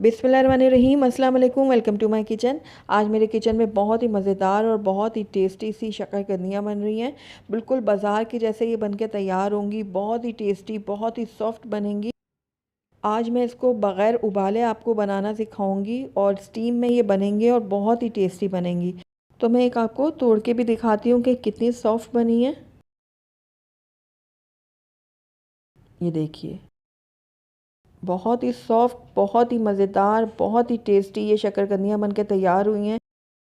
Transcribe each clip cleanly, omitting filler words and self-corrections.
बिस्मिल्लाहिर्रहमानिर्रहीम, अस्सलाम वालेकुम। Welcome to my kitchen. आज मेरे किचन में बहुत ही मज़ेदार और बहुत ही टेस्टी सी शक्करकंदियाँ बन रही हैं। बिल्कुल बाज़ार की जैसे ये बन के तैयार होंगी। बहुत ही टेस्टी, बहुत ही सॉफ्ट बनेंगी। आज मैं इसको बग़ैर उबाले आपको बनाना सिखाऊंगी और स्टीम में ये बनेंगे और बहुत ही टेस्टी बनेंगी। तो मैं एक आपको तोड़ के भी दिखाती हूँ कि कितनी सॉफ्ट बनी है। ये देखिए, बहुत ही सॉफ्ट, बहुत ही मज़ेदार, बहुत ही टेस्टी ये शक्करकंदियाँ बन के तैयार हुई हैं।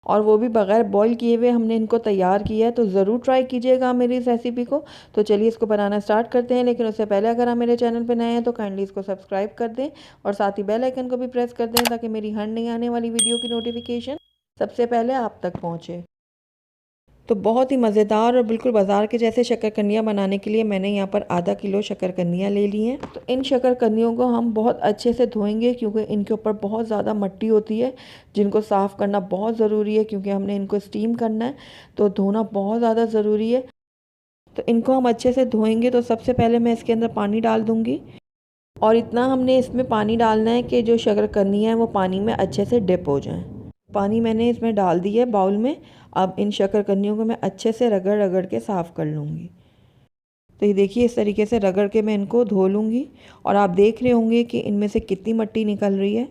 और वो भी बग़ैर बॉईल किए हुए हमने इनको तैयार किया है। तो ज़रूर ट्राई कीजिएगा मेरी इस रेसिपी को। तो चलिए इसको बनाना स्टार्ट करते हैं, लेकिन उससे पहले अगर आप मेरे चैनल पर नए हैं तो काइंडली इसको सब्सक्राइब कर दें और साथ ही बेल आइकन को भी प्रेस कर दें ताकि मेरी हर नई आने वाली वीडियो की नोटिफिकेशन सबसे पहले आप तक पहुँचे। तो बहुत ही मज़ेदार और बिल्कुल बाज़ार के जैसे शक्करकंदियाँ बनाने के लिए मैंने यहाँ पर आधा किलो शक्करकंदियाँ ले ली हैं। तो इन शक्करकंदियों को हम बहुत अच्छे से धोएंगे क्योंकि इनके ऊपर बहुत ज़्यादा मिट्टी होती है, जिनको साफ़ करना बहुत ज़रूरी है क्योंकि हमने इनको स्टीम करना है। तो धोना बहुत ज़्यादा ज़रूरी है। तो इनको हम अच्छे से धोएंगे। तो सबसे पहले मैं इसके अंदर पानी डाल दूँगी और इतना हमने इसमें पानी डालना है कि जो शक्करकंदियाँ हैं वो पानी में अच्छे से डिप हो जाएँ। पानी मैंने इसमें डाल दिया है बाउल में। अब इन शक्करकंदियों को मैं अच्छे से रगड़ रगड़ के साफ़ कर लूँगी। तो ये देखिए, इस तरीके से रगड़ के मैं इनको धो लूँगी और आप देख रहे होंगे कि इनमें से कितनी मिट्टी निकल रही है।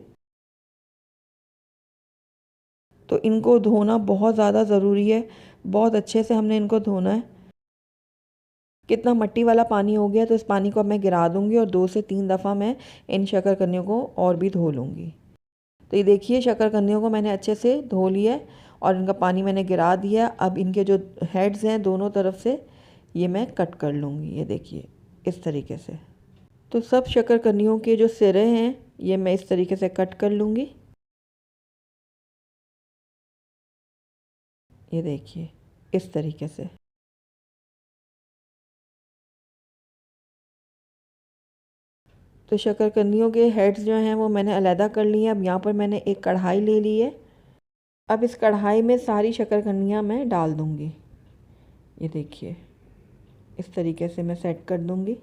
तो इनको धोना बहुत ज़्यादा ज़रूरी है। बहुत अच्छे से हमने इनको धोना है। कितना मिट्टी वाला पानी हो गया, तो इस पानी को अब मैं गिरा दूँगी और 2 से 3 दफ़ा मैं इन शक्करकंदियों को और भी धो लूँगी। तो ये देखिए, शक्करकंदियों को मैंने अच्छे से धो लिया है और इनका पानी मैंने गिरा दिया। अब इनके जो हेड्स हैं दोनों तरफ से ये मैं कट कर लूँगी। ये देखिए, इस तरीके से। तो सब शक्करकंदियों के जो सिरे हैं ये मैं इस तरीके से कट कर लूँगी। ये देखिए, इस तरीके से। तो शक्करकंदियों के हेड्स जो हैं वो मैंने अलहदा कर लिए हैं। अब यहाँ पर मैंने एक कढ़ाई ले ली है। अब इस कढ़ाई में सारी शक्करकंदियाँ मैं डाल दूँगी। ये देखिए, इस तरीके से मैं सेट कर दूँगी।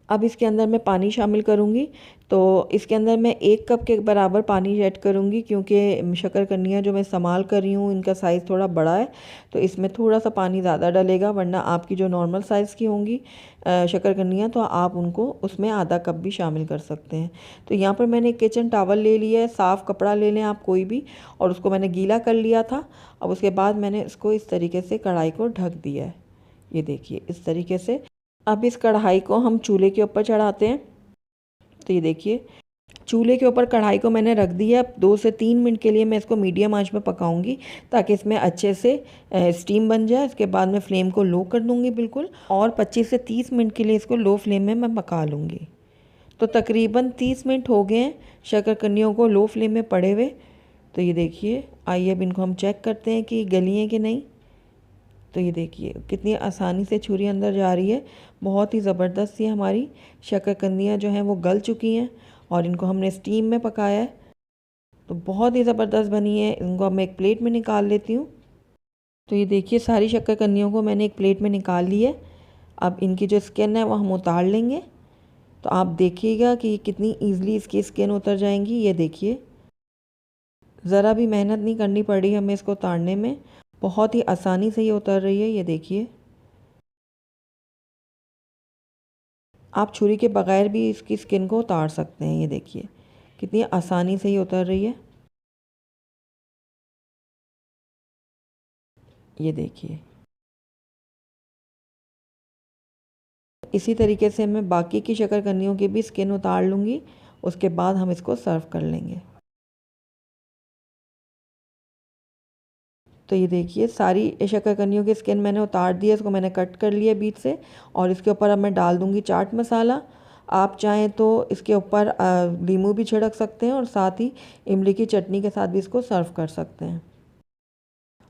अब इसके अंदर मैं पानी शामिल करूँगी। तो इसके अंदर मैं 1 कप के बराबर पानी ऐड करूँगी क्योंकि शक्करकंदियाँ जो मैं इस्तेमाल कर रही हूँ इनका साइज़ थोड़ा बड़ा है। तो इसमें थोड़ा सा पानी ज़्यादा डलेगा, वरना आपकी जो नॉर्मल साइज़ की होंगी शक्करकंदियाँ तो आप उनको उसमें आधा कप भी शामिल कर सकते हैं। तो यहाँ पर मैंने एक किचन टॉवल ले लिया है, साफ़ कपड़ा ले लें आप कोई भी, और उसको मैंने गीला कर लिया था। अब उसके बाद मैंने इसको इस तरीके से कढ़ाई को ढक दिया है। ये देखिए, इस तरीके से। अब इस कढ़ाई को हम चूल्हे के ऊपर चढ़ाते हैं। तो ये देखिए, चूल्हे के ऊपर कढ़ाई को मैंने रख दिया। 2 से 3 मिनट के लिए मैं इसको मीडियम आंच में पकाऊंगी ताकि इसमें अच्छे से स्टीम बन जाए। इसके बाद मैं फ्लेम को लो कर दूंगी बिल्कुल, और 25 से 30 मिनट के लिए इसको लो फ्लेम में मैं पका लूँगी। तो तकरीबन 30 मिनट हो गए हैं शक्करकंदियों को लो फ्लेम में पड़े हुए। तो ये देखिए, आइए अब इनको हम चेक करते हैं कि गली हैं कि नहीं। तो ये देखिए, कितनी आसानी से छुरी अंदर जा रही है। बहुत ही ज़बरदस्त ये हमारी शक्करकंदियाँ जो हैं वो गल चुकी हैं और इनको हमने स्टीम में पकाया है। तो बहुत ही ज़बरदस्त बनी है। इनको अब मैं एक प्लेट में निकाल लेती हूँ। तो ये देखिए, सारी शक्करकंदियों को मैंने एक प्लेट में निकाल ली है। अब इनकी जो स्किन है वो हम उतार लेंगे। तो आप देखिएगा कि कितनी ईज़िली इसकी स्किन उतर जाएंगी। ये देखिए, ज़रा भी मेहनत नहीं करनी पड़ी हमें इसको उतारने में। बहुत ही आसानी से ये उतर रही है। ये देखिए, आप छुरी के बगैर भी इसकी स्किन को उतार सकते हैं। ये देखिए, कितनी आसानी से ये उतर रही है। ये देखिए, इसी तरीके से मैं बाकी की शक्करकंदियों की भी स्किन उतार लूँगी। उसके बाद हम इसको सर्व कर लेंगे। तो ये देखिए, सारी शक्करकंदियों की स्किन मैंने उतार दी है। इसको मैंने कट कर लिया बीच से, और इसके ऊपर अब मैं डाल दूँगी चाट मसाला। आप चाहें तो इसके ऊपर नींबू भी छिड़क सकते हैं और साथ ही इमली की चटनी के साथ भी इसको सर्व कर सकते हैं।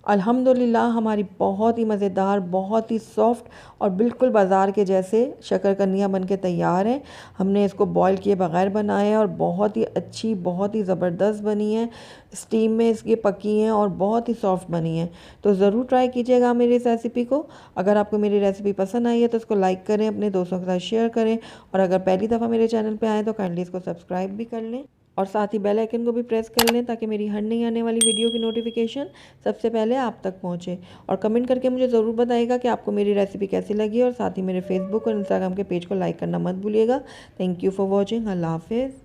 अल्हम्दुलिल्लाह, हमारी बहुत ही मज़ेदार, बहुत ही सॉफ्ट और बिल्कुल बाज़ार के जैसे शक्करकंदियाँ बन के तैयार हैं। हमने इसको बॉईल किए बगैर बनाया है और बहुत ही अच्छी, बहुत ही ज़बरदस्त बनी है। स्टीम में इसकी पकी हैं और बहुत ही सॉफ्ट बनी हैं। तो ज़रूर ट्राई कीजिएगा मेरी इस रेसिपी को। अगर आपको मेरी रेसिपी पसंद आई है तो इसको लाइक करें, अपने दोस्तों के साथ शेयर करें, और अगर पहली दफ़ा मेरे चैनल पर आएँ तो काइंडली इसको सब्सक्राइब भी कर लें। और साथ ही बेल आइकन को भी प्रेस कर लें ताकि मेरी हर नई आने वाली वीडियो की नोटिफिकेशन सबसे पहले आप तक पहुंचे। और कमेंट करके मुझे ज़रूर बताइएगा कि आपको मेरी रेसिपी कैसी लगी और साथ ही मेरे फेसबुक और इंस्टाग्राम के पेज को लाइक करना मत भूलिएगा। Thank you for watching. अल्लाह हाफिज़।